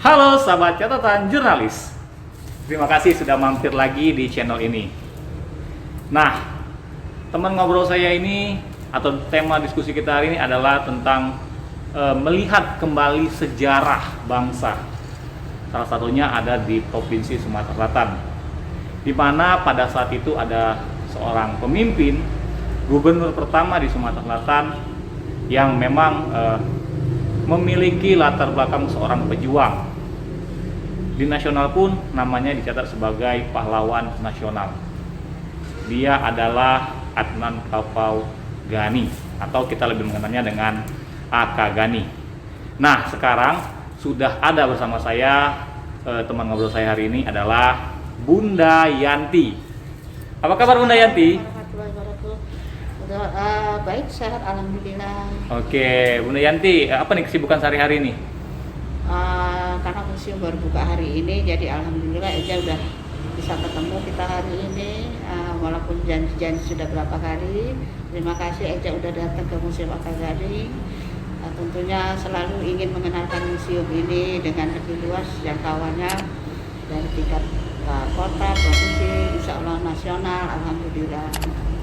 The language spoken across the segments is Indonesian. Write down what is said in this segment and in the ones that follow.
Halo sahabat catatan jurnalis, terima kasih sudah mampir lagi di channel ini. Nah, teman ngobrol saya ini atau tema diskusi kita hari ini adalah tentang melihat kembali sejarah bangsa. Salah satunya ada di Provinsi Sumatera Selatan, di mana pada saat itu ada seorang pemimpin, gubernur pertama di Sumatera Selatan yang memang memiliki latar belakang seorang pejuang. Di nasional pun namanya dicatat sebagai pahlawan nasional. Dia adalah Adnan Kaufau Ghani, atau kita lebih mengenalnya dengan AK Ghani. Nah, sekarang sudah ada bersama saya teman ngobrol saya hari ini adalah Bunda Yanti. Apa kabar Bunda Yanti? Baik, sehat, alhamdulillah. Oke, Bunda Yanti, apa nih kesibukan sehari-hari ini? Karena museum baru buka hari ini, jadi alhamdulillah Eja udah bisa ketemu kita hari ini, walaupun janji-janji sudah berapa kali. Terima kasih Eja udah datang ke Museum AK Ghani. Tentunya selalu ingin mengenalkan museum ini dengan lebih luas jangkauannya dari tingkat kota, provinsi, insya Allah nasional, alhamdulillah.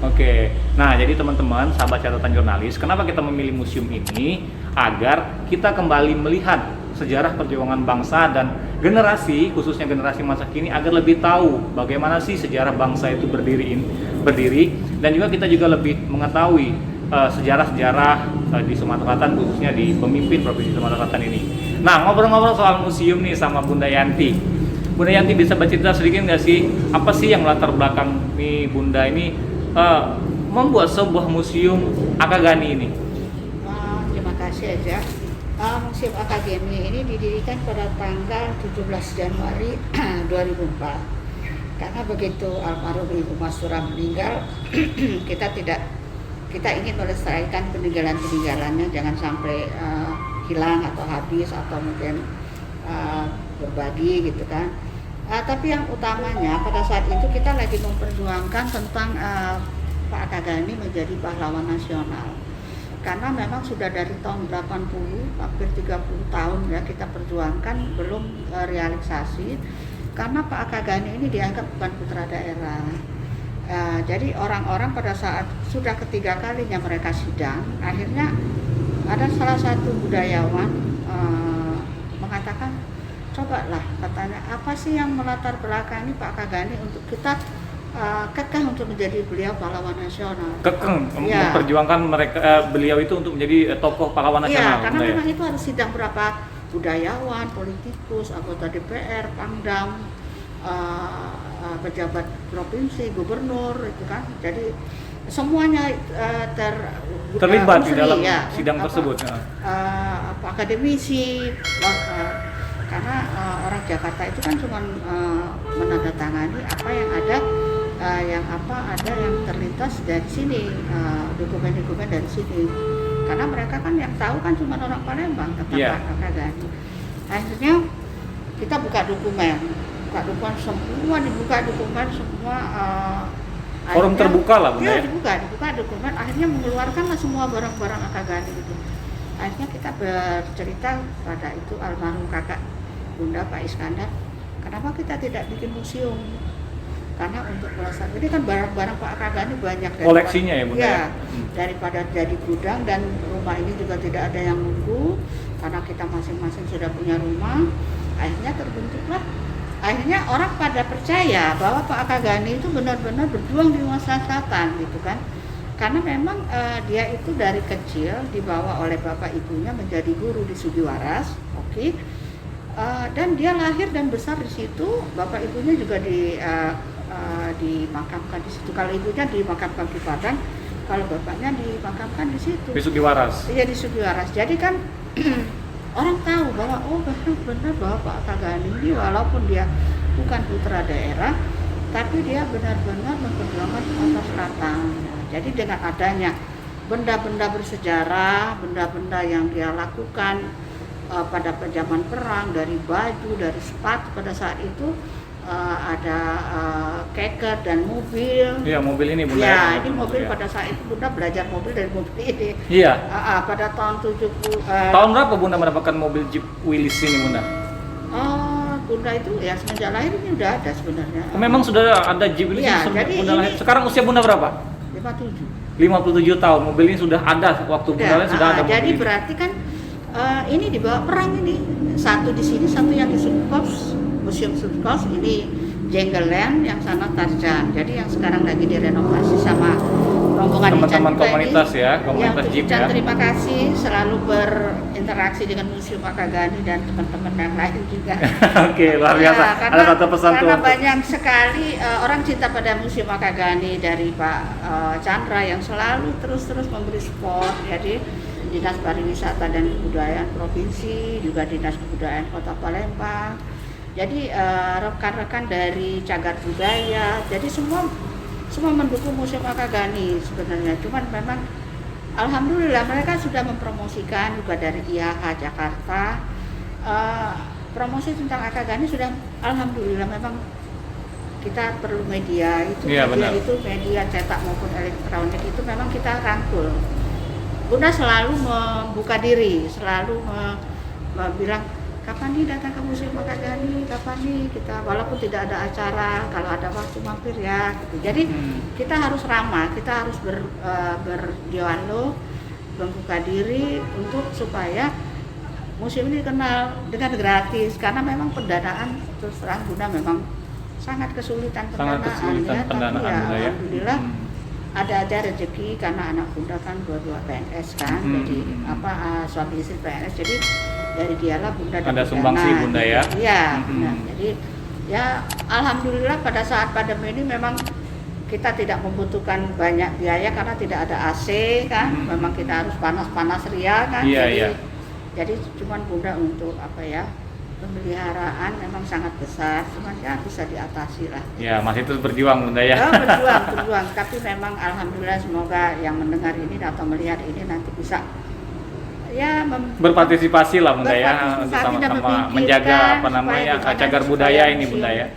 Oke, nah jadi teman-teman, sahabat catatan jurnalis, kenapa kita memilih museum ini? Agar kita kembali melihat sejarah perjuangan bangsa dan generasi, khususnya generasi masa kini, agar lebih tahu bagaimana sih sejarah bangsa itu berdiri, dan juga kita juga lebih mengetahui sejarah-sejarah di Sumatera Selatan, khususnya di pemimpin Provinsi Sumatera Selatan ini. Nah, ngobrol-ngobrol soal museum nih sama Bunda Yanti. Bunda Yanti bisa bercerita sedikit nggak sih, apa sih yang latar belakang nih Bunda ini membuat sebuah museum AK Ghani ini? Terima kasih aja. Museum AK Ghani ini didirikan pada tanggal 17 Januari 2004. Karena begitu almarhum Ibu Masura meninggal, kita ingin melestarikan peninggalan-peninggalannya, jangan sampai hilang atau habis atau mungkin berbagi gitu kan. Tapi yang utamanya pada saat itu kita lagi memperjuangkan tentang Pak AK Ghani menjadi pahlawan nasional. Karena memang sudah dari tahun 80, hampir 30 tahun ya kita perjuangkan, belum realisasi. Karena Pak AK Ghani ini dianggap bukan putra daerah. Jadi orang-orang pada saat sudah ketiga kalinya mereka sidang, akhirnya ada salah satu budayawan mengatakan, cobalah katanya, apa sih yang melatar belakangi Pak AK Ghani untuk kita kekeh untuk menjadi beliau pahlawan nasional. Ya. Memperjuangkan beliau itu untuk menjadi tokoh pahlawan nasional. Iya, karena memang itu harus sidang berapa budayawan, politikus, anggota DPR, Pangdam, pejabat provinsi, gubernur itu kan. Jadi semuanya terlibat di dalam sidang tersebut. Akademisi, karena orang Jakarta itu kan cuma menandatangani apa yang ada. Yang terlintas dari sini, dokumen-dokumen dari sini, karena mereka kan yang tahu kan cuma orang Palembang tentang Pak AK Ghani. Akhirnya kita buka dokumen semua, dibuka dokumen semua, forum terbuka lah Bunda. Ya, dibuka dokumen, akhirnya mengeluarkanlah semua barang-barang AK Ghani gitu. Akhirnya kita bercerita pada itu almarhum kakak Bunda Pak Iskandar, kenapa kita tidak bikin museum? Karena untuk melestarikan, ini kan barang-barang Pak AK Ghani banyak, koleksinya ya Bunda. Ya, daripada jadi gudang, dan rumah ini juga tidak ada yang nunggu karena kita masing-masing sudah punya rumah. Akhirnya terbentuklah, akhirnya orang pada percaya bahwa Pak AK Ghani itu benar-benar berjuang di Sumatera Selatan gitu kan. Karena memang dia itu dari kecil dibawa oleh bapak ibunya menjadi guru di Sugiwaras, dan dia lahir dan besar di situ. Bapak ibunya juga dimakamkan di situ. Kalau ibunya dimakamkan di Padang, kalau bapaknya dimakamkan di situ. Di Sugiwaras. Iya, di Sugiwaras. Jadi kan orang tahu bahwa benar bahwa Pak AK Ghani ini walaupun dia bukan putra daerah, tapi dia benar-benar memperjuangkan Sumatera Selatan. Jadi dengan adanya benda-benda bersejarah, benda-benda yang dia lakukan pada zaman perang, dari baju, dari sepatu pada saat itu, ada keker dan mobil. Iya, mobil ini Bunda. Ya, ini mobil pada saat itu Bunda belajar mobil dari mobil ini. Iya. Pada tahun 70. Tahun berapa Bunda mendapatkan mobil Jeep Willys ini Bunda? Bunda itu ya semenjak lahir ini udah ada sebenarnya. Memang sudah ada Jeep ini Ya, sejak jadi Bunda ini- lahir. Sekarang usia Bunda berapa? 57. 57 tahun. Mobil ini sudah ada waktu Bunda lahir sudah ada mobil jadi ini. berarti kan ini dibawa perang ini. Satu di sini, satu yang di Subkos, Museum Subkos, ini Jenggeland, yang sana Tarzan. Jadi yang sekarang lagi direnovasi sama rombongan Teman-teman Ican juga komunitas ini. ya, komunitas Untuk Jeep Ican ya. terima kasih selalu berinteraksi dengan Museum Akagani dan teman-teman yang lain juga. Oke, luar biasa. Ya, Ada satu pesan tuh. karena untuk- banyak sekali orang cinta pada Museum Akagani dari Pak Chandra yang selalu terus memberi support. Jadi Dinas Pariwisata dan Kebudayaan Provinsi, juga Dinas Kebudayaan Kota Palembang. Jadi rekan-rekan dari Cagar Budaya, jadi semua mendukung Museum Akagani sebenarnya. Cuman memang alhamdulillah mereka sudah mempromosikan juga dari IAH Jakarta. Promosi tentang Akagani sudah alhamdulillah, memang kita perlu media itu, Iya, media benar. itu media cetak maupun elektronik itu memang kita rangkul. Bunda selalu membuka diri, selalu bilang kapan nih datang ke Museum Akagani, kapan nih kita, walaupun tidak ada acara, kalau ada waktu mampir ya gitu. Jadi kita harus ramah, kita harus berdialog, membuka diri untuk supaya museum ini dikenal dengan gratis, karena memang pendanaan terus terang Bunda memang sangat kesulitan Sangat kesulitan pendanaan, tapi ya Bunda, ya. alhamdulillah ada rezeki karena anak Bunda kan dua-dua PNS kan, jadi suami istri PNS, jadi dari dialah Bunda Ada dapat sumbangsi dana. Bunda ya. Iya, benar. Jadi ya alhamdulillah pada saat pandemi ini memang kita tidak membutuhkan banyak biaya karena tidak ada AC kan, memang kita harus panas-panas ria kan. Iya, jadi, iya. jadi cuman Bunda untuk apa ya, pemeliharaan memang sangat besar, cuman ya bisa diatasi lah. Ya, masih terus berjuang Bunda ya. Berjuang, tapi memang alhamdulillah semoga yang mendengar ini atau melihat ini nanti bisa ya Berpartisipasi lah Bunda ya, berpartisipasi untuk dan sama-sama memikirkan menjaga apa supaya namanya gimana cagar supaya budaya ini museum- Bunda ya.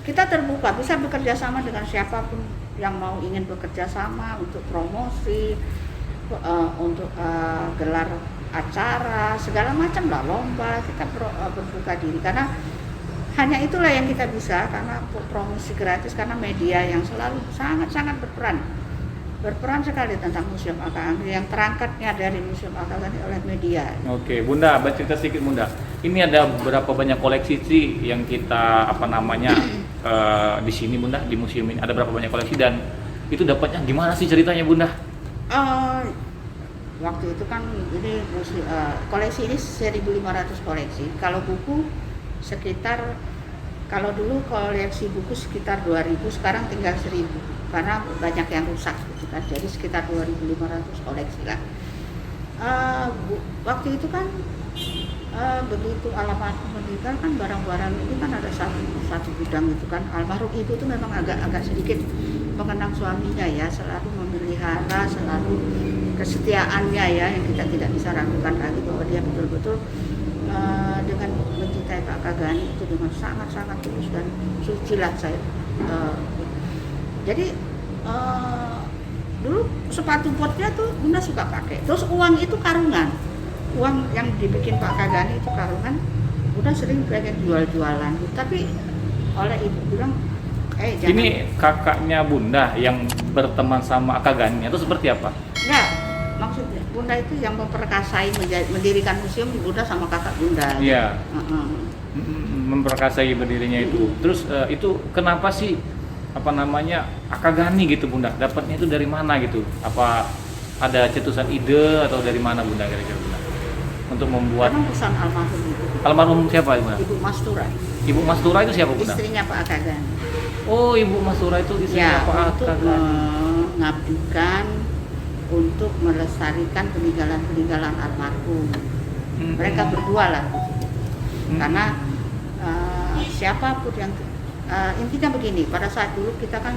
Kita terbuka, bisa bekerja sama dengan siapapun yang mau ingin bekerja sama untuk promosi, untuk gelar acara, segala macam lah, lomba, kita berbuka diri karena hanya itulah yang kita bisa, karena promosi gratis, karena media yang selalu sangat-sangat berperan sekali tentang Museum Akagani, yang terangkatnya dari Museum Akagani oleh media. Oke, Bunda, bercerita sedikit Bunda. Ini ada berapa banyak koleksi sih yang kita apa namanya di sini Bunda, di museum ini ada berapa banyak koleksi dan itu dapatnya gimana sih ceritanya Bunda? Waktu itu kan ini koleksi ini 1.500 koleksi. Kalau buku sekitar, kalau dulu koleksi buku sekitar 2.000, sekarang tinggal 1.000 karena banyak yang rusak gitu kan. Jadi sekitar 2.500 koleksi lah. Waktu itu kan begitu almarhum meninggal kan, barang-barang ini kan ada satu gudang itu kan. Almarhum ibu itu memang agak sedikit mengenang suaminya ya, selalu memelihara, selalu kesetiaannya ya, yang kita tidak bisa ragukan lagi bahwa dia betul-betul dengan mencintai Pak Akagani itu dengan sangat-sangat tulus dan suci lah saya. Jadi dulu sepatu botnya tuh Bunda suka pakai. Terus uang itu karungan, uang yang dibikin Pak Akagani itu karungan. Bunda sering pengen jualan, tapi oleh ibu bilang, jangan. Ini kakaknya Bunda yang berteman sama Akagani atau seperti apa? Enggak, maksudnya Bunda itu yang memperkasai mendirikan museum di Bunda sama kakak Bunda. Iya. Memperkasai berdirinya itu. Terus itu kenapa sih apa namanya Akagani gitu Bunda? Dapatnya itu dari mana gitu? Apa ada cetusan ide atau dari mana Bunda kira-kira Bunda? Untuk membuat Memang pesan almarhum ibu. almarhum siapa Bunda? Ibu Mastura. Ibu Mastura itu siapa Bunda? Istrinya Pak Akagani. Oh, Ibu Mastura itu istrinya Ya, Pak untuk Akagani. mengabdikan, untuk melestarikan peninggalan almarhum. Mereka berdua lah. Karena siapapun yang intinya begini, pada saat dulu kita kan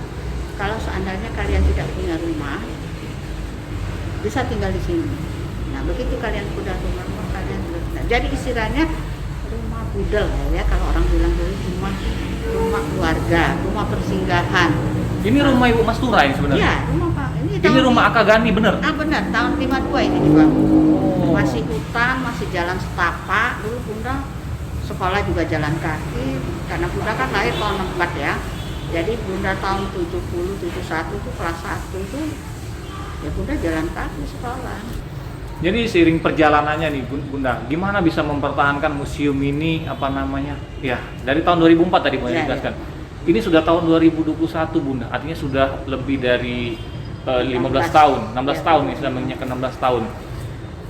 kalau seandainya kalian tidak punya rumah, bisa tinggal di sini. Nah, begitu kalian sudah rumah kalian sudah. Jadi istilahnya rumah budel ya, kalau orang bilang dulu rumah keluarga, rumah persinggahan. Ini rumah Ibu Mastura ini sebenarnya. Iya, rumah Pak. Ini rumah Akagani bener. Benar, tahun 52 ini dibangun. Oh. Masih hutan, masih jalan setapak. Dulu Bunda sekolah juga jalan kaki, karena Bunda kan lahir tahun 64 ya. Jadi Bunda tahun 70, 71 itu kelas 1 itu ya Bunda jalan kaki sekolah. Jadi seiring perjalanannya nih Bunda, gimana bisa mempertahankan museum ini ya dari tahun 2004 tadi Bunda jelaskan. Ini sudah tahun 2021 Bunda, artinya sudah lebih dari 15 tahun, 16 tahun nih, sudah menginjakkan 16 tahun.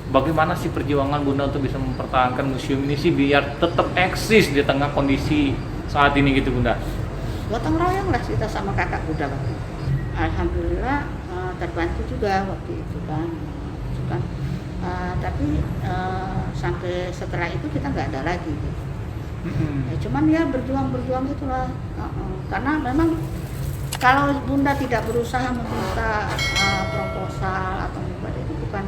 Bagaimana sih perjuangan Bunda untuk bisa mempertahankan museum ini sih biar tetap eksis di tengah kondisi saat ini gitu Bunda? Gotong royong lah kita sama kakak Bunda waktu itu. Alhamdulillah terbantu juga waktu itu kan. Tapi sampai setelah itu kita nggak ada lagi gitu. Ya, cuman ya berjuang itulah. Karena memang kalau Bunda tidak berusaha meminta proposal atau membuat itu bukan,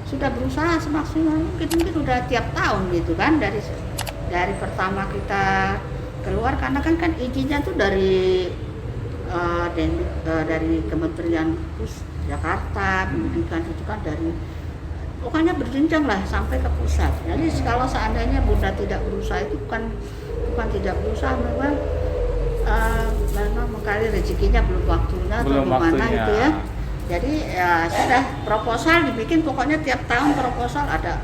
sudah berusaha semaksimal mungkin udah tiap tahun gitu kan, dari pertama kita keluar, karena kan izinnya tuh dari Kementerian Jakarta Pendidikan itu kan, dari pokoknya berjenjang lah sampai ke pusat. Jadi kalau seandainya Bunda tidak berusaha itu bukan tidak berusaha, memang mengkali rezekinya belum waktunya atau gimana gitu ya. Jadi ya sudah, proposal dibikin, pokoknya tiap tahun proposal ada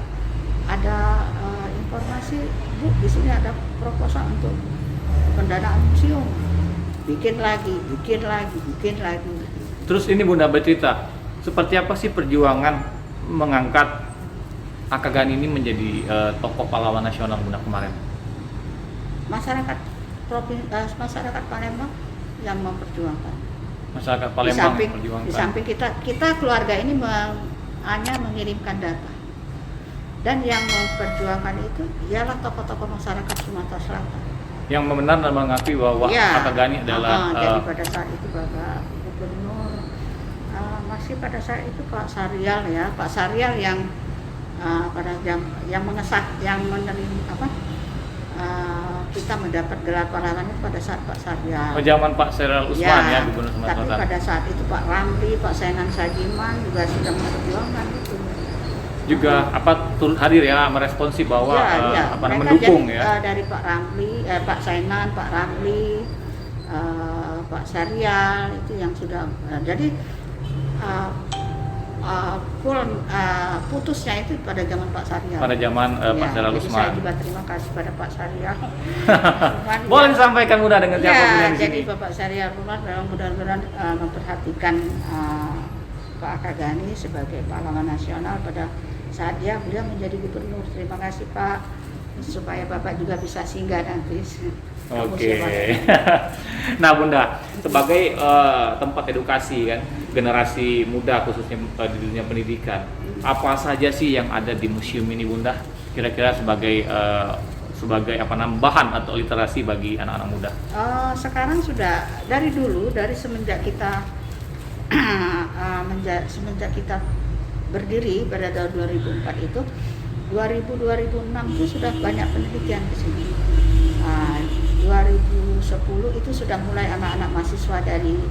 informasi, Bu di sini ada proposal untuk pendanaan museum, bikin lagi. Terus ini Bunda bercerita, seperti apa sih perjuangan mengangkat Akagani ini menjadi tokoh pahlawan nasional Bunda kemarin? Masyarakat Palembang yang memperjuangkan. Masyarakat Palembang memperjuangkan. Di samping kita keluarga ini hanya mengirimkan data. Dan yang memperjuangkan itu ialah tokoh-tokoh masyarakat Sumatera Selatan. Yang benar dan mengakui bahwa Akagani adalah jadi pada saat itu Bapak Gubernur, masih pada saat itu Pak Saryal yang menerima kita mendapat gelar pahlawan itu pada saat Pak Saryal. Zaman Pak Saryal Usman ya Gubernur Sumatera Selatan. Tapi pada saat itu Pak Ramli, Pak Sainan Sajiman juga sudah memperjuangkan itu. Juga turut hadir ya, meresponsif bahwa mendukung jadi, ya. Dari Pak Ramli, Pak Sainan, Pak Ramli, Pak Saryal itu yang sudah jadi putusnya itu pada zaman Pak Saryal. Pada zaman Pak Saryal Usman. Saya juga terima kasih pada Pak Saryal. Boleh disampaikan Bunda dengan siapa di jadi sini? Bapak Saryal Umar memang mudah-mudahan memperhatikan Pak Akagani sebagai pahlawan nasional pada saat beliau menjadi gubernur. Terima kasih Pak, supaya Bapak juga bisa singgah nanti. Oke. Nah Bunda, sebagai tempat edukasi kan generasi muda khususnya di dunia pendidikan, apa saja sih yang ada di museum ini Bunda? Kira-kira sebagai bahan atau literasi bagi anak-anak muda? Sekarang sudah dari semenjak kita semenjak kita berdiri pada tahun 2004 itu, 2006 itu sudah banyak penelitian di sini. 2010 itu sudah mulai anak-anak mahasiswa dari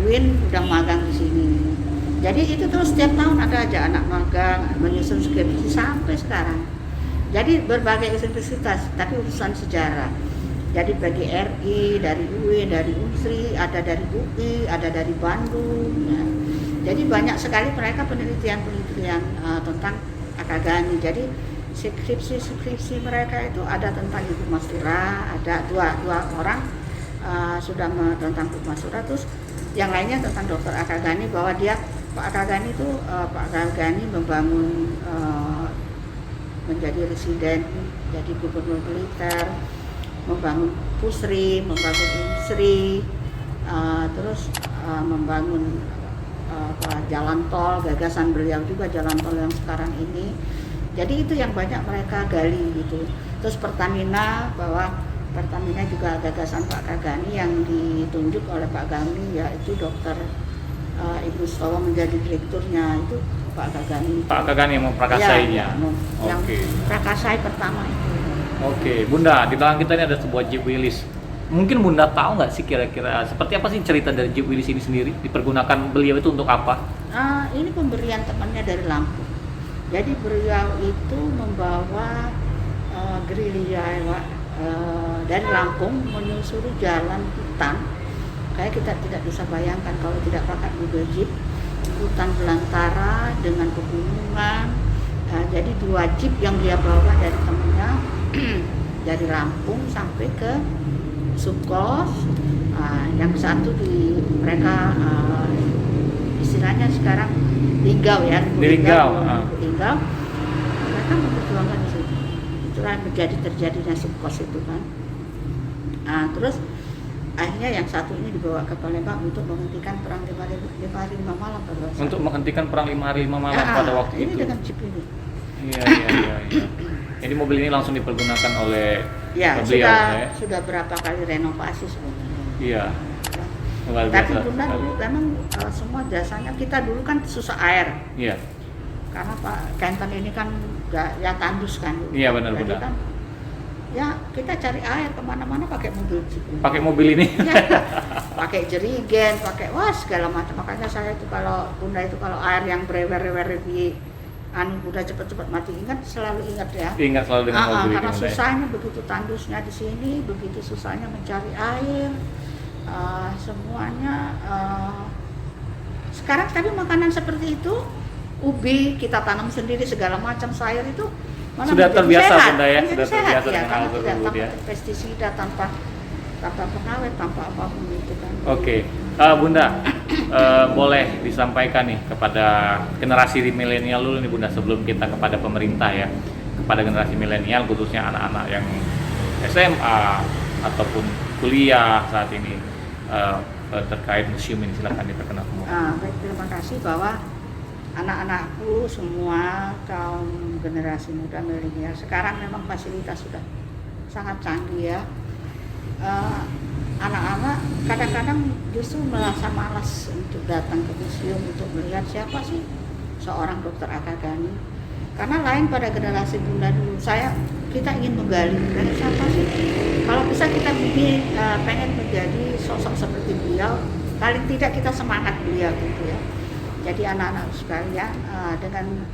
UIN udah magang di sini. Jadi itu terus setiap tahun ada aja anak magang menyusun skripsi sampai sekarang. Jadi berbagai universitas, tapi urusan sejarah. Jadi bagi RI, dari UIN, dari UNSRI, ada dari UI, ada dari Bandung. Ya. Jadi banyak sekali mereka penelitian tentang Akagani. Jadi skripsi mereka itu ada tentang Ibu Mastura, ada dua orang sudah tentang Ibu Mastura, terus yang lainnya tentang Dr. Akagani, bahwa Pak Akagani itu membangun menjadi residen, jadi gubernur militer, membangun Pusri, membangun Unsri, terus membangun jalan tol, gagasan beliau juga jalan tol yang sekarang ini. Jadi itu yang banyak mereka gali gitu. Terus Pertamina, bahwa Pertamina juga gagasan Pak Akagani yang ditunjuk oleh Pak Gani, yaitu Dr. Ibu Stowo menjadi direkturnya, itu Pak Akagani. Pak Akagani yang memprakarsainya. Yang prakarsai pertama itu. Oke, Bunda, di belakang kita ini ada sebuah Jeep Willys. Mungkin Bunda tahu nggak sih kira-kira seperti apa sih cerita dari Jeep Willys ini sendiri? Dipergunakan beliau itu untuk apa? Ini pemberian temannya dari Lampung. Jadi beliau itu membawa gerilya Pak, dari Lampung menyusuri jalan hutan. Kayak kita tidak bisa bayangkan kalau tidak pakai mobil jeep, hutan belantara dengan pegunungan. Jadi 2 jeep yang dia bawa dari temennya dari Lampung sampai ke Sukos. Yang satu di mereka istilahnya sekarang Linggau ya, Linggau. Linggau. Mereka memperjuangkan di situ. Itulah terjadinya Sukos itu kan. Terus akhirnya yang satu ini dibawa ke Palembang untuk menghentikan perang 5 hari 5 malam pada waktu Untuk menghentikan perang 5 hari 5 malam pada waktu ini itu. dengan jeep ini. Iya. Jadi mobil ini langsung dipergunakan oleh Ya, beliau. sudah berapa kali renovasi sebenarnya. Iya. Luar Tapi biasa Bunda sekali. dulu memang semua jasanya kita dulu kan susah air. Iya. Karena Pak Kenten ini kan ya tandus kan. Iya, benar, Jadi benar. kan ya kita cari air kemana-mana pakai mobil jeep. Pakai mobil ini. Ya, pakai jerigen, pakai segala macam. Makanya saya itu kalau Bunda itu kalau air yang berewer-ewer di Bunda cepet-cepet mati, selalu ingat ya. Ingat selalu dengan mobil ini. Karena Bunda, ya. susahnya begitu tandusnya di sini, begitu susahnya mencari air, semuanya. Sekarang tapi makanan seperti itu, ubi kita tanam sendiri segala macam sayur itu malah Sudah menjadi terbiasa, sehat, Bunda, ya? menjadi Sudah sehat, terbiasa ya, dengan hal karena tersebut, tanpa ya. pestisida, tanpa pengawet, tanpa apapun itu kan. Oke, Bunda, boleh disampaikan nih kepada generasi milenial dulu nih Bunda, sebelum kita kepada pemerintah ya, kepada generasi milenial khususnya anak-anak yang SMA ataupun kuliah saat ini terkait museum ini, silakan diperkenalkan. Baik, terima kasih bahwa anak-anakku semua kaum generasi muda milenial sekarang memang fasilitas sudah sangat canggih ya. Anak-anak kadang-kadang justru merasa malas untuk datang ke museum untuk melihat siapa sih seorang Dr. Akagani. Karena lain pada generasi Bunda dulu, kita ingin menggali siapa sih. Kalau bisa kita pengen menjadi sosok seperti beliau, paling tidak kita semangat beliau gitu ya. Jadi anak-anak sekalian, dengan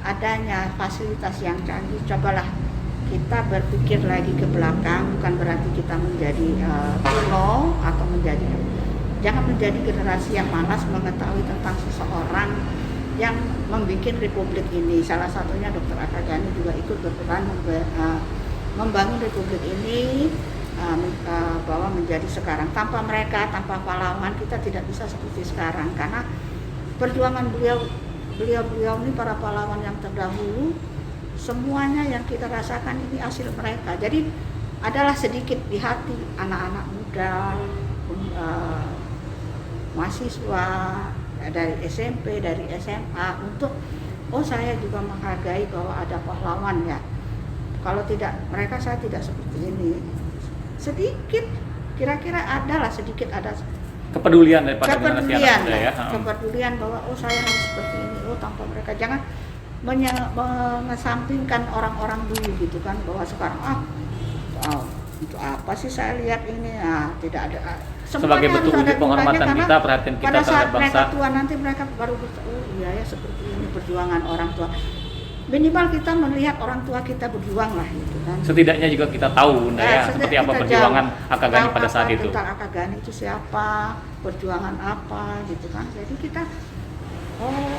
adanya fasilitas yang canggih, cobalah kita berpikir lagi ke belakang, bukan berarti kita menjadi kuno atau jangan menjadi generasi yang malas mengetahui tentang seseorang yang membuat republik ini. Salah satunya Dr. Akagani juga ikut berperan membangun republik ini, bahwa menjadi sekarang. Tanpa mereka, tanpa pahlawan, kita tidak bisa seperti sekarang, karena perjuangan beliau ini, para pahlawan yang terdahulu, semuanya yang kita rasakan ini hasil mereka. Jadi adalah sedikit di hati anak-anak muda, mahasiswa dari SMP, dari SMA untuk saya juga menghargai bahwa ada pahlawan ya. Kalau tidak mereka, saya tidak seperti ini. Sedikit kira-kira ada Kepedulian daripada generasi anak muda ya. Kepedulian bahwa saya harus seperti ini, tanpa mereka. Jangan mengesampingkan orang-orang dulu gitu kan, bahwa sekarang untuk apa sih saya lihat ini, tidak ada. Sebagai bentuk wujud penghormatan kita, perhatian kita pada saat terhadap bangsa. mereka tua nanti mereka baru iya ya, seperti ini perjuangan orang tua. Minimal kita melihat orang tua kita berjuang lah gitu kan. Setidaknya juga kita tahu Bunda ya, seperti apa perjuangan Akagani pada saat itu. Tentang Akagani itu siapa, perjuangan apa gitu kan. Jadi kita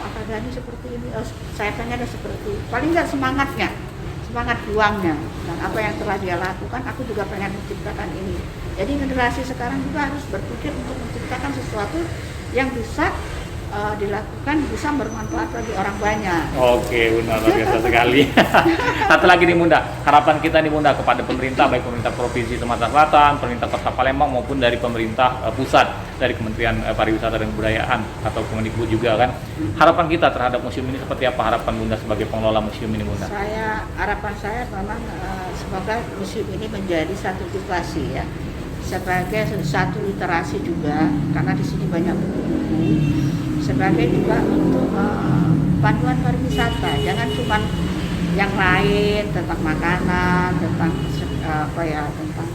Akagani seperti ini, saya pengen seperti, paling nggak semangat juangnya dan apa yang telah dia lakukan, aku juga pengen menciptakan ini. Jadi generasi sekarang juga harus berpikir untuk menciptakan sesuatu yang bisa dilakukan, bisa bermanfaat bagi orang banyak. Oke, Bunda, luar biasa sekali. Satu lagi nih Bunda, harapan kita nih Bunda kepada pemerintah, baik pemerintah Provinsi Sumatera Selatan, pemerintah Kota Palembang maupun dari pemerintah pusat, dari Kementerian Pariwisata dan Kebudayaan atau Kemendikbud juga kan. Harapan kita terhadap museum ini seperti apa, harapan Bunda sebagai pengelola museum ini Bunda? Harapan saya memang semoga museum ini menjadi satu edukasi ya, sebagai satu literasi juga, karena di sini banyak buku-buku, sebagai juga untuk panduan pariwisata. Jangan cuma yang lain tentang makanan, tentang tentang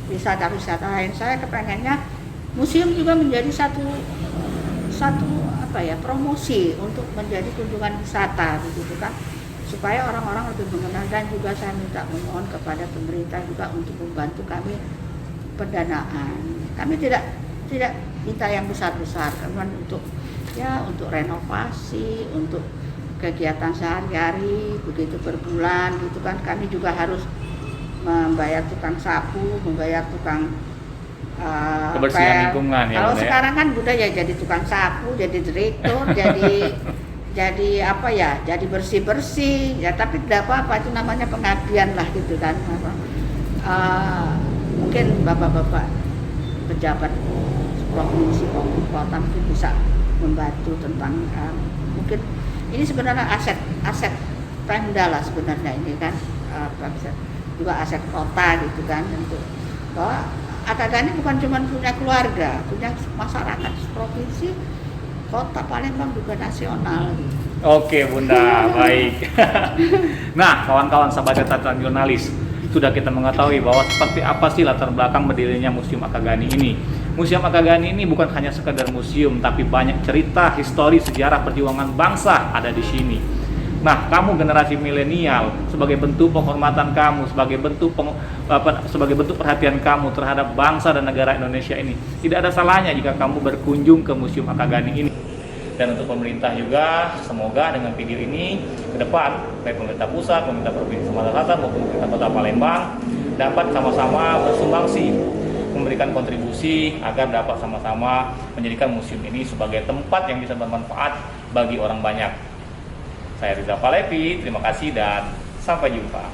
wisata lain. Saya kepengennya museum juga menjadi satu promosi untuk menjadi kunjungan wisata begitu kan. supaya orang-orang lebih mengenal, dan juga saya minta memohon kepada pemerintah juga untuk membantu kami pendanaan. Kami tidak minta yang besar-besar, cuman untuk renovasi, untuk kegiatan sehari-hari begitu per bulan gitu kan. Kami juga harus membayar tukang sapu, membayar tukang kebersihan lingkungan ya. Kalau Bunda, sekarang kan budaya jadi tukang sapu, jadi direktur, jadi apa ya, jadi bersih-bersih ya, tapi tidak apa-apa, itu namanya pengabdian lah gitu kan. Mungkin bapak-bapak pejabat provinsi maupun kota mungkin bisa membantu tentang mungkin ini sebenarnya aset Pemda lah sebenarnya ini kan, juga aset kota gitu kan, untuk bahwa Akagani bukan cuma punya keluarga, punya masyarakat provinsi, kota Palembang juga nasional. Oke Bunda, baik. Nah, kawan-kawan sahabat catatan jurnalis, sudah kita mengetahui bahwa seperti apa sih latar belakang berdirinya Museum Akagani ini. Museum Akagani ini bukan hanya sekedar museum, tapi banyak cerita, histori, sejarah perjuangan bangsa ada di sini. Nah, kamu generasi milenial, sebagai bentuk penghormatan kamu, sebagai bentuk perhatian kamu terhadap bangsa dan negara Indonesia ini, tidak ada salahnya jika kamu berkunjung ke Museum Akagani ini. Dan untuk pemerintah juga, semoga dengan video ini ke depan, baik pemerintah pusat, pemerintah provinsi Sumatera Selatan maupun pemerintah kota Palembang dapat sama-sama bersumbangsi, memberikan kontribusi agar dapat sama-sama menjadikan museum ini sebagai tempat yang bisa bermanfaat bagi orang banyak. Saya Riza Palevi, terima kasih dan sampai jumpa.